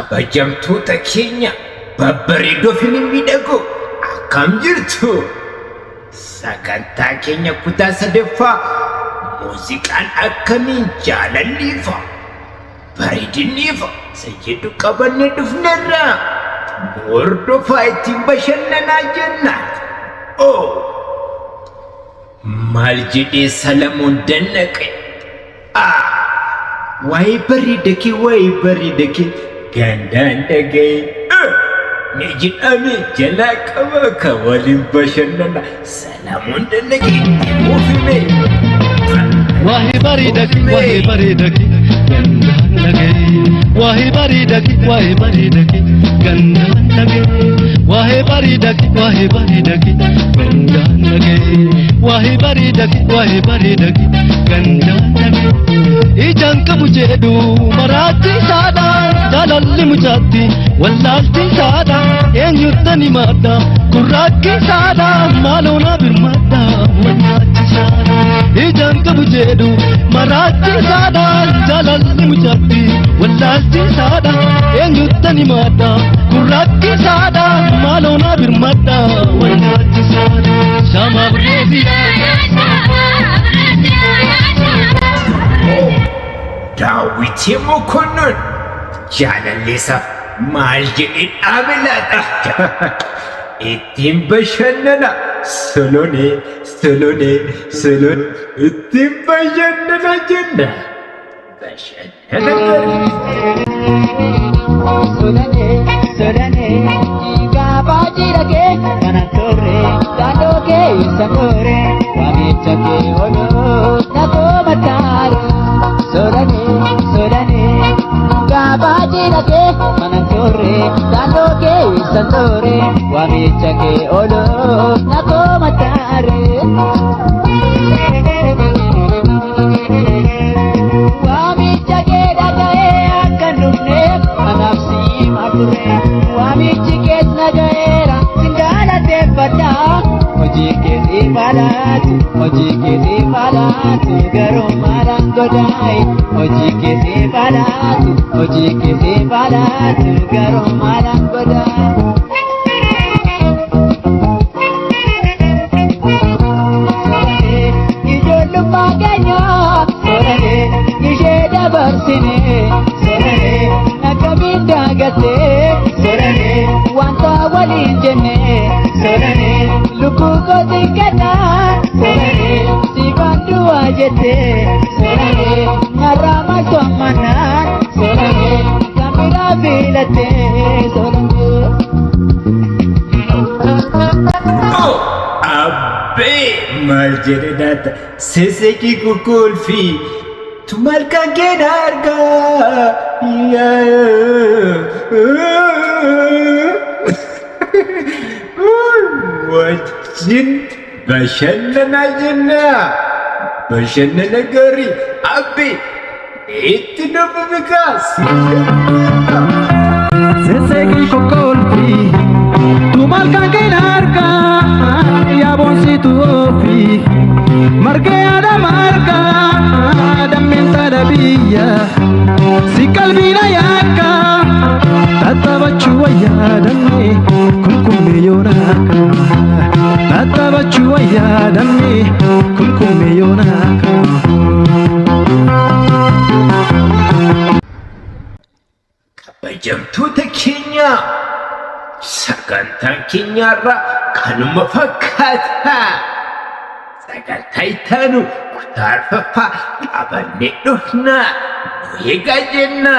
kabajamtoota keenya babbareedoo fi mimmiidhagoo akkam jirtu? Sagantaa keenya kutaa sadaffaa muuziqaan akkamiin jaalalliifa bareedinniifa jedhu qabannee dhufneerra. Hordofaa ittiin bashannanaa jenna. Maal jedhee Salamoon Dannaqe? Waa'ee bareeda kee gandaan dhagaye ni jedhame jalaa qaba ka waliin bashannana. Salamoon Dannaqe itti muufime. Waa'ee bareeda kee gandaan dhagaye. Waa'ee bareeda kee gandaan dhagaye. Waa'ee bareeda kee gandaan dhagaye. Waa'ee bareeda kee gandaan dhagaye. Ijaan qabu jedhu maraatti saadha jaalalli mucaatti wallaalti saadha eenyutti himadha gurraakki saadha maaloona birmadha wallaalti saadha. Ijaan qabu jedhu maraatti saadha jaalalli mucaatti wallaalti saadha eenyutti himadha gurraakki saadha maaloona birmadha wallaalti saadha. Shama Breezi Daawwitii Mokonnon jaalalleessaaf maal jedhee dhaabe? Ittiin bashannana solonee ittiin bashannana jenna. Solonee gaafa jiragee kana torre daandoo kee isa torre waamicha kee oloo nakoo mataare. Solonee gaafa jiragee kana torre daandoo kee isa torre waamicha kee oloo nakoo mataare. Waamicha kee dhaga'ee akka dhufneef kanaaf si makuree. Waamichi kees nagayeera singalateeffadha. Hojii keetii falaatu garuu maalaan godhaayi. Hojii keetii falaatu garuu maalaan godhaayi. Ijoollummaa keenyaa sooranii ishee dabarsinee sooranii akkamiin daagattee sooranii wanta waliin jennee sooranii lubbuu kootii kennaa sooranii siifaan du'aa jettee sooranii narraa maaltu ammannaan sooranii kan biraa filattee sooranii. Maal jedhe daata seeseekii kukulfii tu malkaan keen argaa wajjin bashannanaa jenna. Bashannana gaarii abbi itti nufu bikaas. Seeseekii kukulfii tu malkaan keen argaa yaabonsitu ofii margee ada margaa dammeen saada biyya si qalbiina yaakka tattaabachuu wayyaa dammee kunkummee yoonaaka tattaabachuu wayyaa dammee kunkummee yoonaaka. Kabajamtoota keenya sagantaan keenyarraa kanuma fakkaata. Sagantaa ittaanu kutaa arfaffaa qabannee dhufna. Nu eegaa jenna.